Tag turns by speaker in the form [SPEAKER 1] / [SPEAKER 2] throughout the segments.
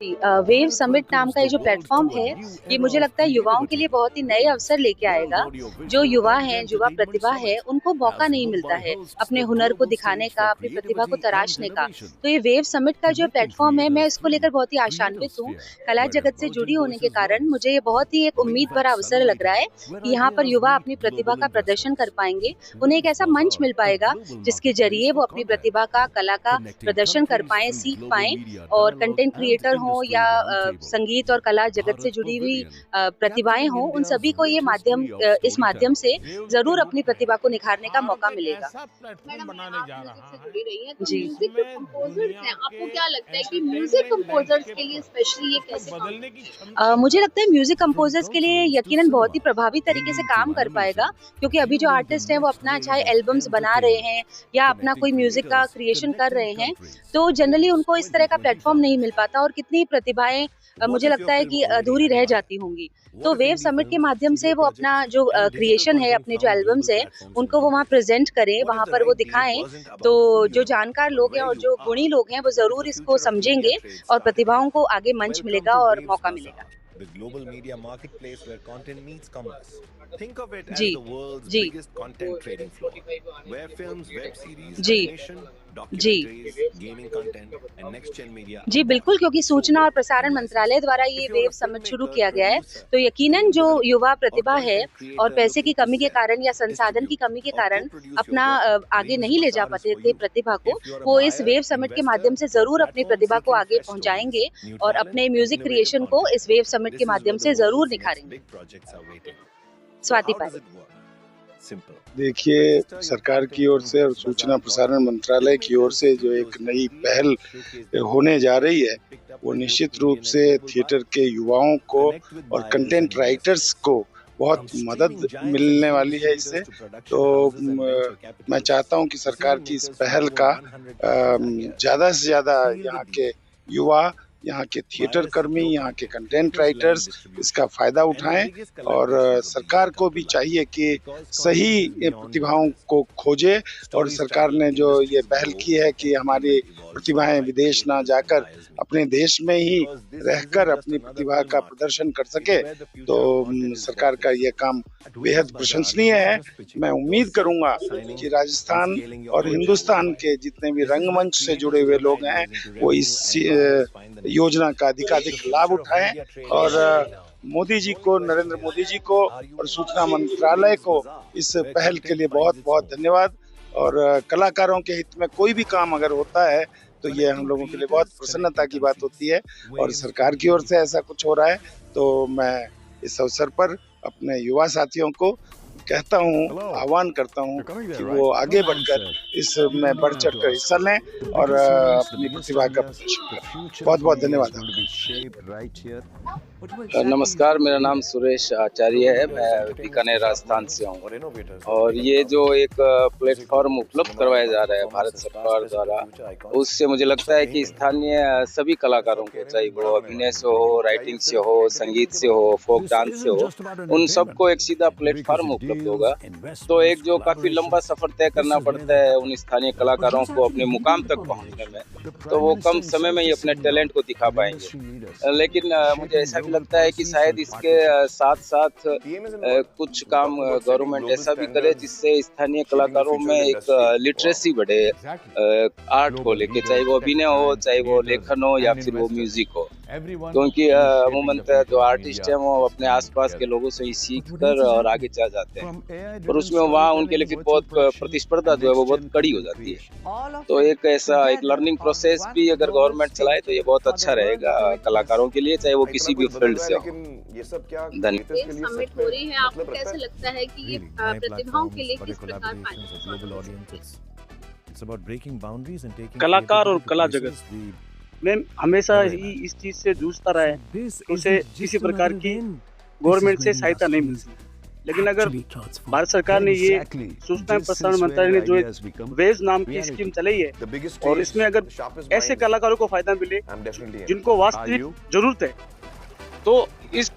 [SPEAKER 1] Wave summit नाम का ये जो प्लेटफॉर्म है, ये मुझे लगता है युवाओं के लिए बहुत ही नए अवसर लेके आएगा। जो युवा हैं, युवा प्रतिभा है, उनको मौका नहीं मिलता है अपने हुनर को दिखाने का, अपनी प्रतिभा को तराशने का। तो ये वेव समिट का जो प्लेटफॉर्म है, मैं इसको लेकर बहुत ही आशान्वित हूँ। कला जगत से जुड़ी होने के कारण मुझे ये बहुत ही एक उम्मीद भरा अवसर लग रहा है कि यहाँ पर युवा अपनी प्रतिभा का प्रदर्शन कर पाएंगे। उन्हें एक ऐसा मंच मिल पाएगा जिसके जरिए वो अपनी प्रतिभा का, कला का प्रदर्शन कर पाएं, सीख पाएं। और कंटेंट क्रिएटर हो या संगीत और कला जगत से जुड़ी हुई प्रतिभाएं हों, उन सभी को ये इस माध्यम से जरूर अपनी प्रतिभा को निखारने का मौका मिलेगा।
[SPEAKER 2] मैडम, आप म्यूजिक से जुड़ी रही हैं, तो
[SPEAKER 1] जी।
[SPEAKER 2] म्यूजिक जो कंपोजर्स हैं, आपको क्या लगता है कि म्यूजिक कंपोजर्स के लिए स्पेशली ये कैसे काम
[SPEAKER 1] मुझे लगता है म्यूजिक कंपोजर्स के लिए यकीनन बहुत ही प्रभावी तरीके से काम कर पाएगा, क्योंकि अभी जो आर्टिस्ट हैं वो अपना चाहे एल्बम्स बना रहे हैं या अपना कोई म्यूजिक का क्रिएशन कर रहे हैं, तो जनरली उनको इस तरह का प्लेटफॉर्म नहीं मिल पाता और कितनी प्रतिभाएं मुझे लगता है कि अधूरी रह जाती होंगी। तो वेव समिट के माध्यम से वो अपना जो क्रिएशन है, अपने जो एल्बम्स है, उनको वो वहाँ प्रेजेंट करें, वहाँ पर वो दिखाएं। तो जो जानकार लोग हैं और जो गुणी लोग हैं, वो जरूर इसको समझेंगे और प्रतिभाओं को आगे मंच मिलेगा और मौका मिलेगा।
[SPEAKER 3] The global media marketplace where content meets commerce. Think of it as
[SPEAKER 1] ji
[SPEAKER 3] the world's
[SPEAKER 1] ji
[SPEAKER 3] biggest content trading floor, where films, web series,
[SPEAKER 1] ji
[SPEAKER 3] animation,
[SPEAKER 1] ji
[SPEAKER 3] documentaries, gaming content, and next-gen media
[SPEAKER 1] ji,
[SPEAKER 3] are
[SPEAKER 1] बिल्कुल,
[SPEAKER 3] born.
[SPEAKER 1] क्योंकि सूचना और प्रसारण मंत्रालय द्वारा ये wave summit शुरू किया गया है, तो यकीनन जो युवा प्रतिभा है और पैसे की कमी के कारण या संसाधन की कमी के कारण अपना आगे नहीं ले जा पाते थे प्रतिभा को, वो इस वेव समिट के माध्यम से ज़रूर अपनी प्रतिभा को आगे पहुँचाएँगे और अपने म्यूज़िक क्रिएशन को इस वेव समिट के माध्यम से ज़रूर निखारेंगे। स्वाति पारिक।
[SPEAKER 4] देखिए, सरकार की ओर से और सूचना प्रसारण मंत्रालय की ओर से जो एक नई पहल होने जा रही है, वो निश्चित रूप से थिएटर के युवाओं को और कंटेंट राइटर्स को बहुत मदद मिलने वाली है इससे। तो मैं चाहता हूं कि सरकार की इस पहल का ज़्यादा से ज़्यादा यहाँ के युवा, यहाँ के थिएटर कर्मी, यहाँ के कंटेंट राइटर्स इसका फ़ायदा उठाएं और सरकार को भी चाहिए कि सही प्रतिभाओं को खोजे। और सरकार ने जो ये पहल की है कि हमारी प्रतिभाएं विदेश ना जाकर अपने देश में ही रहकर अपनी प्रतिभा का प्रदर्शन कर सके, तो सरकार का ये काम बेहद प्रशंसनीय है। मैं उम्मीद करूंगा कि राजस्थान और हिंदुस्तान के जितने भी रंगमंच से जुड़े हुए लोग हैं, वो इस योजना का अधिकाधिक लाभ उठाएं और मोदी जी को, नरेंद्र मोदी जी को और सूचना मंत्रालय को इस पहल के लिए बहुत बहुत धन्यवाद। और कलाकारों के हित में कोई भी काम अगर होता है तो ये हम लोगों के लिए बहुत प्रसन्नता की बात होती है और सरकार की ओर से ऐसा कुछ हो रहा है, तो मैं इस अवसर पर अपने युवा साथियों को कहता हूँ, आह्वान करता हूँ कि वो आगे बढ़कर इसमें बढ़ चढ़कर हिस्सा लें और अपनी प्रतिभा का प्रदर्शन करें। बहुत बहुत धन्यवाद।
[SPEAKER 5] नमस्कार, मेरा नाम सुरेश आचार्य है, मैं बीकानेर राजस्थान से हूँ। और ये जो एक प्लेटफॉर्म उपलब्ध करवाया जा रहा है भारत सरकार द्वारा, उससे मुझे लगता है कि स्थानीय सभी कलाकारों को, चाहे वो अभिनय से हो, राइटिंग से हो, संगीत से हो, फोक डांस से हो, उन सबको एक सीधा प्लेटफॉर्म उपलब्ध होगा। तो एक जो काफी लंबा सफर तय करना पड़ता है उन स्थानीय कलाकारों को अपने मुकाम तक पहुँचने में, तो वो कम समय में ही अपने टैलेंट को दिखा पाएंगे। लेकिन मुझे ऐसा भी लगता है कि शायद इसके साथ साथ कुछ काम गवर्नमेंट ऐसा भी करे जिससे स्थानीय कलाकारों में एक लिटरेसी बढ़े, आर्ट को लेके, चाहे वो अभिनय हो, चाहे वो लेखन हो या फिर वो म्यूजिक हो। क्योंकि अमूमन जो आर्टिस्ट हैं वो अपने आसपास के लोगों से ही सीख कर और आगे चल जाते हैं, और उसमें वहाँ उनके लिए फिर बहुत प्रतिस्पर्धा जो है वो बहुत कड़ी हो जाती है। तो एक ऐसा एक लर्निंग प्रोसेस भी अगर गवर्नमेंट चलाए तो ये बहुत अच्छा रहेगा कलाकारों के लिए, चाहे वो किसी भी फील्ड से हो।
[SPEAKER 2] धन्यवाद। समिट हो रही है, आपको कैसे लगता है कि ये प्रतिभाओं के लिए किस प्रकार
[SPEAKER 6] कलाकार और कला जगत में हमेशा ही इस चीज से जूझता रहा है, उसे किसी प्रकार की गवर्नमेंट से सहायता नहीं मिलती। लेकिन अगर भारत सरकार ने ये सूचना प्रसारण मंत्रालय ने जो एक वेज नाम की स्कीम चलाई है और इसमें अगर ऐसे कलाकारों को फायदा मिले जिनको वास्तविक जरूरत है, तो इस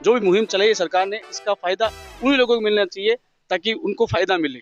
[SPEAKER 6] जो भी मुहिम चलाई है सरकार ने, इसका फायदा उन्हीं लोगों को मिलना चाहिए ताकि उनको फायदा मिले।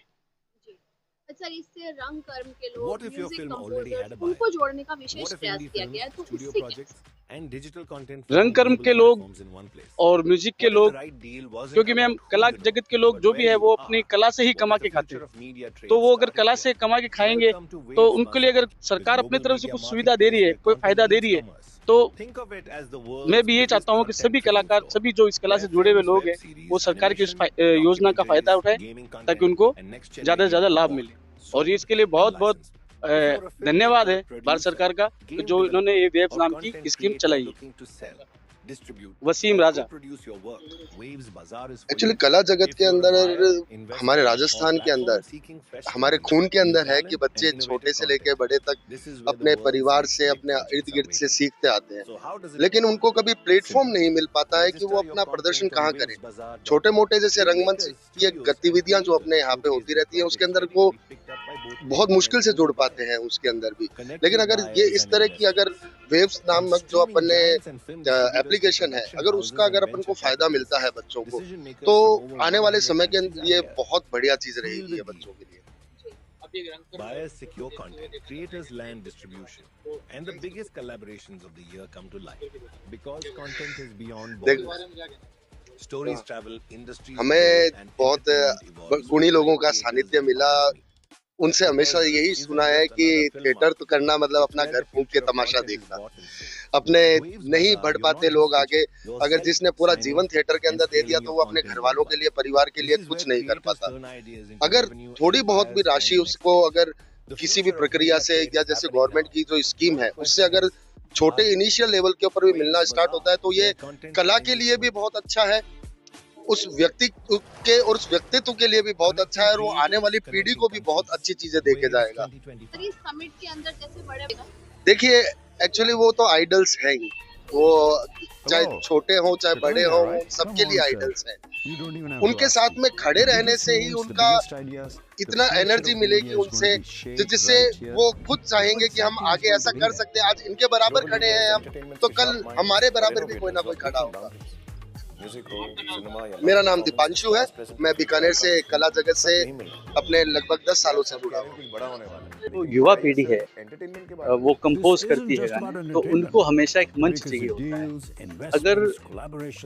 [SPEAKER 2] अच्छा, इससे रंग कर्म के लोग,
[SPEAKER 3] What if your
[SPEAKER 2] music
[SPEAKER 3] film already had a
[SPEAKER 2] composers,
[SPEAKER 3] buyer?
[SPEAKER 2] उनको जोड़ने का विशेष
[SPEAKER 3] What if
[SPEAKER 2] प्रयास
[SPEAKER 3] indie
[SPEAKER 2] किया
[SPEAKER 3] films,
[SPEAKER 2] गया है, तो
[SPEAKER 3] studio
[SPEAKER 2] इससे क्या?
[SPEAKER 3] projects, and digital content
[SPEAKER 6] रंग
[SPEAKER 3] found
[SPEAKER 6] कर्म
[SPEAKER 3] global
[SPEAKER 6] के लोग
[SPEAKER 3] platforms in one place?
[SPEAKER 6] और म्यूजिक के
[SPEAKER 3] What if the
[SPEAKER 6] लोग,
[SPEAKER 3] right deal wasn't
[SPEAKER 6] क्योंकि मैम
[SPEAKER 3] about
[SPEAKER 6] कला
[SPEAKER 3] who you know,
[SPEAKER 6] जगत के लोग
[SPEAKER 3] but
[SPEAKER 6] जो
[SPEAKER 3] where
[SPEAKER 6] भी है
[SPEAKER 3] you
[SPEAKER 6] वो अपनी
[SPEAKER 3] are?
[SPEAKER 6] कला से ही
[SPEAKER 3] What
[SPEAKER 6] कमा
[SPEAKER 3] if
[SPEAKER 6] के
[SPEAKER 3] the
[SPEAKER 6] खाते
[SPEAKER 3] future
[SPEAKER 6] हैं,
[SPEAKER 3] of media
[SPEAKER 6] तो
[SPEAKER 3] trade
[SPEAKER 6] वो अगर
[SPEAKER 3] started
[SPEAKER 6] कला
[SPEAKER 3] here?
[SPEAKER 6] से कमा के खाएंगे
[SPEAKER 3] Welcome to
[SPEAKER 6] तो
[SPEAKER 3] Waves
[SPEAKER 6] उनके लिए अगर
[SPEAKER 3] Bazaar,
[SPEAKER 6] सरकार
[SPEAKER 3] the
[SPEAKER 6] अपनी
[SPEAKER 3] global
[SPEAKER 6] तरफ से
[SPEAKER 3] media
[SPEAKER 6] कुछ सुविधा दे रही है,
[SPEAKER 3] marketplace
[SPEAKER 6] कोई
[SPEAKER 3] where
[SPEAKER 6] फायदा
[SPEAKER 3] content
[SPEAKER 6] दे
[SPEAKER 3] meets
[SPEAKER 6] रही है,
[SPEAKER 3] commerce.
[SPEAKER 6] तो
[SPEAKER 3] Think of it as the
[SPEAKER 6] मैं
[SPEAKER 3] world's
[SPEAKER 6] भी ये
[SPEAKER 3] biggest
[SPEAKER 6] चाहता हूँ कि
[SPEAKER 3] content
[SPEAKER 6] सभी
[SPEAKER 3] trading
[SPEAKER 6] कलाकार,
[SPEAKER 3] floor,
[SPEAKER 6] सभी जो इस कला से
[SPEAKER 3] where
[SPEAKER 6] जुड़े हुए
[SPEAKER 3] films,
[SPEAKER 6] लोग
[SPEAKER 3] web
[SPEAKER 6] हैं,
[SPEAKER 3] series,
[SPEAKER 6] वो सरकार की इस
[SPEAKER 3] animation,
[SPEAKER 6] योजना का फायदा
[SPEAKER 3] documentaries,
[SPEAKER 6] उठाए
[SPEAKER 3] gaming
[SPEAKER 6] ताकि
[SPEAKER 3] content,
[SPEAKER 6] उनको
[SPEAKER 3] and next gen
[SPEAKER 6] ज़्यादा से ज़्यादा
[SPEAKER 3] media
[SPEAKER 6] लाभ
[SPEAKER 3] more.
[SPEAKER 6] मिले।
[SPEAKER 3] So
[SPEAKER 6] और इसके लिए
[SPEAKER 3] and
[SPEAKER 6] बहुत बहुत
[SPEAKER 3] licensed. If you're a
[SPEAKER 6] धन्यवाद है
[SPEAKER 3] filmmaker,
[SPEAKER 6] भारत सरकार का
[SPEAKER 3] producer,
[SPEAKER 6] कि
[SPEAKER 3] game
[SPEAKER 6] जो इन्होंने ये
[SPEAKER 3] developer,
[SPEAKER 6] वेव्स
[SPEAKER 3] or
[SPEAKER 6] नाम की
[SPEAKER 3] content
[SPEAKER 6] स्कीम
[SPEAKER 3] creator
[SPEAKER 6] चलाई है।
[SPEAKER 3] looking to sell, distribute,
[SPEAKER 6] वसीम
[SPEAKER 3] or
[SPEAKER 6] राजा।
[SPEAKER 3] co-produce your work, Waves Bazaar is for
[SPEAKER 7] actually
[SPEAKER 3] you.
[SPEAKER 7] कला जगत
[SPEAKER 3] If
[SPEAKER 7] के
[SPEAKER 3] you're a
[SPEAKER 7] अंदर
[SPEAKER 3] buyer, investor,
[SPEAKER 7] हमारे
[SPEAKER 3] or
[SPEAKER 7] राजस्थान के
[SPEAKER 3] platform
[SPEAKER 7] अंदर
[SPEAKER 3] seeking fresh
[SPEAKER 7] हमारे
[SPEAKER 3] revenue,
[SPEAKER 7] खून के
[SPEAKER 3] new
[SPEAKER 7] अंदर है कि
[SPEAKER 3] talent,
[SPEAKER 7] बच्चे
[SPEAKER 3] and
[SPEAKER 7] छोटे
[SPEAKER 3] innovative
[SPEAKER 7] से लेके
[SPEAKER 3] content.
[SPEAKER 7] बड़े तक
[SPEAKER 3] This is where the
[SPEAKER 7] अपने
[SPEAKER 3] world's
[SPEAKER 7] परिवार
[SPEAKER 3] next
[SPEAKER 7] से
[SPEAKER 3] big
[SPEAKER 7] अपने इर्द
[SPEAKER 3] projects are
[SPEAKER 7] गिर्द से
[SPEAKER 3] waiting.
[SPEAKER 7] सीखते आते हैं,
[SPEAKER 3] So how does it
[SPEAKER 7] लेकिन
[SPEAKER 3] work?
[SPEAKER 7] उनको कभी प्लेटफॉर्म
[SPEAKER 3] Simple.
[SPEAKER 7] नहीं मिल पाता है कि वो
[SPEAKER 3] Register your
[SPEAKER 7] अपना प्रदर्शन
[SPEAKER 3] content on
[SPEAKER 7] कहाँ करें।
[SPEAKER 3] wavesbazaar.com.
[SPEAKER 7] छोटे मोटे जैसे रंगमंच
[SPEAKER 3] Filmmakers,
[SPEAKER 7] की
[SPEAKER 3] studios, and
[SPEAKER 7] गतिविधियां जो अपने
[SPEAKER 3] creators
[SPEAKER 7] यहाँ पे
[SPEAKER 3] showcase
[SPEAKER 7] होती
[SPEAKER 3] their
[SPEAKER 7] रहती है उसके
[SPEAKER 3] projects
[SPEAKER 7] अंदर
[SPEAKER 3] ready
[SPEAKER 7] वो
[SPEAKER 3] to be picked up by both
[SPEAKER 7] बहुत
[SPEAKER 3] creators
[SPEAKER 7] मुश्किल
[SPEAKER 3] and
[SPEAKER 7] से जुड़
[SPEAKER 3] global
[SPEAKER 7] पाते
[SPEAKER 3] buyers.
[SPEAKER 7] हैं उसके अंदर भी।
[SPEAKER 3] Connect
[SPEAKER 7] लेकिन
[SPEAKER 3] with
[SPEAKER 7] अगर ये
[SPEAKER 3] buyers
[SPEAKER 7] इस
[SPEAKER 3] and
[SPEAKER 7] तरह की अगर
[SPEAKER 3] investors.
[SPEAKER 7] वेव्स
[SPEAKER 3] From
[SPEAKER 7] नामक जो
[SPEAKER 3] streaming
[SPEAKER 7] अपन ने
[SPEAKER 3] giants and film distributors to
[SPEAKER 7] application है,
[SPEAKER 3] production
[SPEAKER 7] अगर
[SPEAKER 3] houses
[SPEAKER 7] उसका अगर
[SPEAKER 3] and
[SPEAKER 7] अपन को
[SPEAKER 3] venture
[SPEAKER 7] फायदा मिलता है
[SPEAKER 3] capitalists,
[SPEAKER 7] बच्चों को,
[SPEAKER 3] decision makers
[SPEAKER 7] तो
[SPEAKER 3] from over
[SPEAKER 7] आने वाले
[SPEAKER 3] 100
[SPEAKER 7] समय के
[SPEAKER 3] countries are
[SPEAKER 7] लिए
[SPEAKER 3] here.
[SPEAKER 7] बहुत बढ़िया चीज
[SPEAKER 3] Seal
[SPEAKER 7] रहेगी
[SPEAKER 3] the
[SPEAKER 7] ये
[SPEAKER 3] deal.
[SPEAKER 7] बच्चों के लिए।
[SPEAKER 3] Buyers secure content, creators land distribution, and the biggest collaborations of the year come to life. Because content is beyond
[SPEAKER 7] देख
[SPEAKER 3] borders. Stories travel, industries
[SPEAKER 7] हमें
[SPEAKER 3] grow, and
[SPEAKER 7] बहुत
[SPEAKER 3] entertainment evolves
[SPEAKER 7] गुणी
[SPEAKER 3] with
[SPEAKER 7] लोगों का
[SPEAKER 3] creators
[SPEAKER 7] सानिध्य
[SPEAKER 3] that
[SPEAKER 7] मिला,
[SPEAKER 3] promise me.
[SPEAKER 7] उनसे हमेशा
[SPEAKER 3] Because
[SPEAKER 7] यही
[SPEAKER 3] this
[SPEAKER 7] सुना
[SPEAKER 3] isn't
[SPEAKER 7] है
[SPEAKER 3] just
[SPEAKER 7] कि
[SPEAKER 3] another film
[SPEAKER 7] थिएटर
[SPEAKER 3] market.
[SPEAKER 7] तो करना मतलब
[SPEAKER 3] It's
[SPEAKER 7] अपना
[SPEAKER 3] where
[SPEAKER 7] घर
[SPEAKER 3] the
[SPEAKER 7] फूंक के
[SPEAKER 3] future of
[SPEAKER 7] Tamasha
[SPEAKER 3] content is
[SPEAKER 7] देखना,
[SPEAKER 3] bought and sold.
[SPEAKER 7] अपने
[SPEAKER 3] Waves
[SPEAKER 7] नहीं
[SPEAKER 3] Bazaar,
[SPEAKER 7] बढ़
[SPEAKER 3] you're
[SPEAKER 7] पाते
[SPEAKER 3] not
[SPEAKER 7] लोग
[SPEAKER 3] just
[SPEAKER 7] आगे।
[SPEAKER 3] pitching, you're
[SPEAKER 7] अगर
[SPEAKER 3] selling,
[SPEAKER 7] जिसने पूरा
[SPEAKER 3] signing,
[SPEAKER 7] जीवन थिएटर के
[SPEAKER 3] and
[SPEAKER 7] अंदर दे दिया
[SPEAKER 3] scaling
[SPEAKER 7] तो
[SPEAKER 3] your
[SPEAKER 7] वो अपने
[SPEAKER 3] content
[SPEAKER 7] घर वालों के
[SPEAKER 3] worldwide.
[SPEAKER 7] लिए, परिवार के
[SPEAKER 3] This
[SPEAKER 7] लिए
[SPEAKER 3] is
[SPEAKER 7] कुछ
[SPEAKER 3] where
[SPEAKER 7] नहीं कर
[SPEAKER 3] creators
[SPEAKER 7] पाता।
[SPEAKER 3] turn ideas into
[SPEAKER 7] अगर
[SPEAKER 3] revenue
[SPEAKER 7] थोड़ी
[SPEAKER 3] and
[SPEAKER 7] बहुत भी
[SPEAKER 3] buyers
[SPEAKER 7] राशि
[SPEAKER 3] find the next
[SPEAKER 7] उसको
[SPEAKER 3] wave.
[SPEAKER 7] अगर
[SPEAKER 3] The
[SPEAKER 7] किसी भी
[SPEAKER 3] future of
[SPEAKER 7] प्रक्रिया
[SPEAKER 3] media
[SPEAKER 7] से
[SPEAKER 3] trade
[SPEAKER 7] या
[SPEAKER 3] is
[SPEAKER 7] जैसे
[SPEAKER 3] happening
[SPEAKER 7] गवर्नमेंट
[SPEAKER 3] now.
[SPEAKER 7] की जो स्कीम
[SPEAKER 3] My
[SPEAKER 7] है उससे
[SPEAKER 3] question
[SPEAKER 7] अगर
[SPEAKER 3] is,
[SPEAKER 7] छोटे
[SPEAKER 3] are you
[SPEAKER 7] initial
[SPEAKER 3] ready?
[SPEAKER 7] Level के ऊपर भी मिलना
[SPEAKER 3] Waves
[SPEAKER 7] स्टार्ट होता है तो
[SPEAKER 3] Bazaar,
[SPEAKER 7] ये
[SPEAKER 3] where content
[SPEAKER 7] कला के
[SPEAKER 3] finds
[SPEAKER 7] लिए
[SPEAKER 3] its
[SPEAKER 7] भी
[SPEAKER 3] home.
[SPEAKER 7] बहुत अच्छा है, उस व्यक्ति के और उस व्यक्तित्व के लिए भी बहुत अच्छा है, और वो आने वाली पीढ़ी को भी बहुत अच्छी चीजें दे के जाएगा।
[SPEAKER 2] सर, इस समिट के अंदर जैसे बड़े
[SPEAKER 7] देखिए एक्चुअली वो तो आइडल्स हैं ही, वो चाहे छोटे हों चाहे बड़े हों, वो सबके लिए आइडल्स हैं। उनके साथ में खड़े रहने से ही उनका इतना एनर्जी मिलेगी उनसे, जिससे वो खुद चाहेंगे कि हम आगे ऐसा कर सकते हैं। आज इनके बराबर खड़े हैं हम, तो कल हमारे बराबर भी कोई ना कोई खड़ा होगा। मेरा नाम दीपांशु है, मैं बीकानेर से कला जगत से अपने लगभग 10 सालों से जुड़ा हूँ।
[SPEAKER 6] तो युवा पीढ़ी है, वो कंपोज करती है गाने, तो उनको हमेशा एक मंच चाहिए होता है। अगर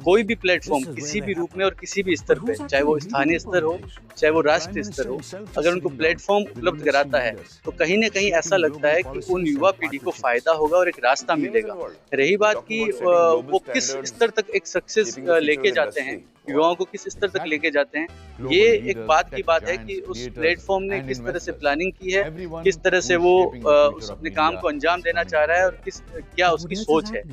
[SPEAKER 6] कोई भी प्लेटफॉर्म किसी भी रूप में और किसी भी स्तर पे, चाहे वो स्थानीय स्तर हो चाहे वो राष्ट्रीय स्तर हो, अगर उनको प्लेटफॉर्म उपलब्ध कराता है तो कहीं ना कहीं ऐसा लगता है कि उन युवा पीढ़ी को फायदा होगा और एक रास्ता मिलेगा। रही बात कि वो किस स्तर तक एक सक्सेस लेके जाते हैं, युवाओं को किस स्तर तक लेके जाते हैं, ये एक बात की बात है कि उस प्लेटफॉर्म ने किस तरह से प्लानिंग की है, किस तरह से वो उस अपने काम को अंजाम देना चाह रहा है और क्या उसकी सोच है।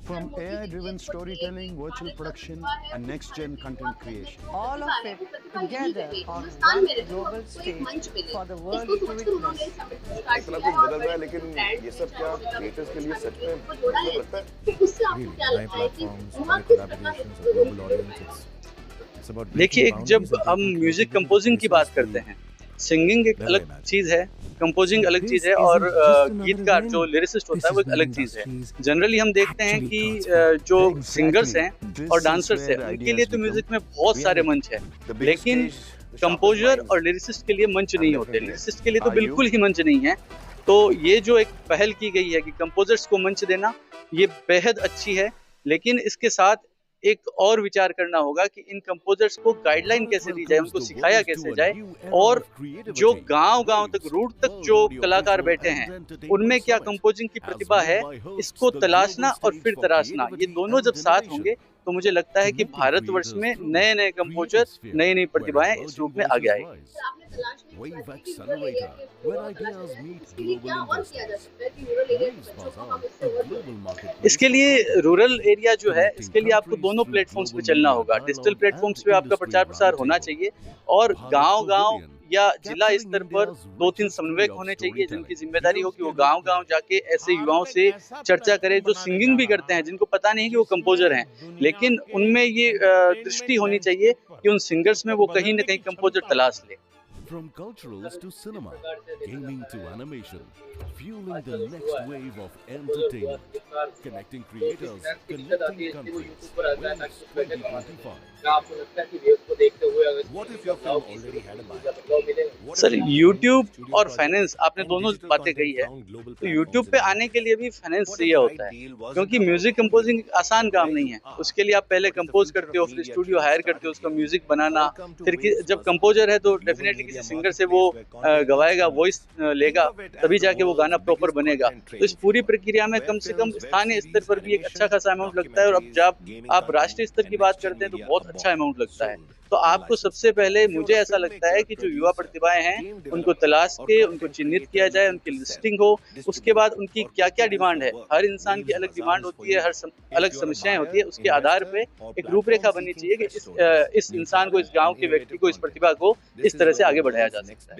[SPEAKER 8] From AI-driven storytelling, virtual production, and next-gen content creation.
[SPEAKER 9] All of it together on one global stage for the world to witness.
[SPEAKER 2] इतना कुछ बदल रहा है, लेकिन ये सब क्या क्रिएटर्स के लिए सच में मतलब लगता है? उससे आपको क्या लगता है कि वहाँ किस प्रकार?
[SPEAKER 6] देखिए, जब हम म्यूजिक कंपोजिंग की बात करते हैं, सिंगिंग एक अलग चीज़ है, कंपोजिंग अलग चीज़ है, और गीतकार जो लिरिसिस्ट होता है वो एक अलग चीज़ है। जनरली हम देखते हैं कि जो सिंगर्स हैं और डांसर्स हैं उनके लिए तो म्यूजिक में बहुत सारे मंच हैं, लेकिन कंपोजर और लिरिसिस्ट के लिए मंच नहीं होते, लिरिसिस्ट के लिए तो बिल्कुल ही मंच नहीं है। तो ये जो एक पहल की गई है कि कंपोजर्स को मंच देना, ये बेहद अच्छी है, लेकिन इसके साथ एक और विचार करना होगा कि इन कंपोजर्स को गाइडलाइन कैसे दी जाए, उनको सिखाया कैसे जाए, और जो गांव-गांव तक, रूट तक जो कलाकार बैठे हैं उनमें क्या कंपोजिंग की प्रतिभा है, इसको तलाशना और फिर तराशना, ये दोनों जब साथ होंगे तो मुझे लगता है कि भारतवर्ष में नए नए कंपोजर, नई नई प्रतिभाएं इस रूप में आगे आएगी।
[SPEAKER 8] Wave Accelerator, where ideas meet global investors. Waves Bazaar, a global marketplace.
[SPEAKER 6] इसके लिए रूरल एरिया जो है, इसके लिए आपको दोनों प्लेटफॉर्म्स पे चलना होगा। डिजिटल प्लेटफॉर्म्स पे आपका प्रचार प्रसार होना चाहिए, और गांव-गांव या जिला स्तर पर 2-3 समन्वयक होने चाहिए जिनकी जिम्मेदारी हो कि वो गांव-गांव जाके ऐसे युवाओं से चर्चा करें जो सिंगिंग भी करते हैं, जिनको पता नहीं है कि वो कंपोजर हैं, लेकिन उनमें ये दृष्टि होनी चाहिए कि उन सिंगर्स में वो कहीं ना कहीं कंपोजर तलाश ले।
[SPEAKER 8] From culturals to cinema, gaming to animation, fueling the next wave of entertainment, connecting creators, connecting countries. Waves 2025.
[SPEAKER 3] What if your film already had a buyer?
[SPEAKER 6] Sir YouTube और फाइनेंस आपने दोनों बातें कही है, तो YouTube पे आने के लिए भी फाइनेंस चाहिए होता है, क्योंकि म्यूजिक कंपोजिंग आसान काम नहीं है। उसके लिए आप पहले कंपोज करते हो, फिर स्टूडियो हायर करते हो उसका म्यूजिक बनाना, फिर जब कंपोजर है तो डेफिनेटली किसी सिंगर से वो गवाएगा, वॉइस लेगा, तभी जाके वो गाना प्रॉपर बनेगा। तो इस पूरी प्रक्रिया में कम से कम स्थानीय स्तर पर भी एक अच्छा खासा अमाउंट लगता है, और अब जब आप राष्ट्रीय स्तर की बात करते हैं तो बहुत अच्छा अमाउंट लगता है। तो आपको सबसे पहले, मुझे ऐसा लगता है कि जो युवा प्रतिभाएं हैं उनको तलाश के, उनको चिन्हित किया जाए, उनकी लिस्टिंग हो, उसके बाद उनकी क्या क्या डिमांड है, हर इंसान की अलग डिमांड होती है, अलग समस्याएं होती है, उसके आधार पे एक रूपरेखा बननी चाहिए कि इस इंसान को, इस गांव के व्यक्ति को, इस प्रतिभा को इस तरह से आगे बढ़ाया जा सकता है।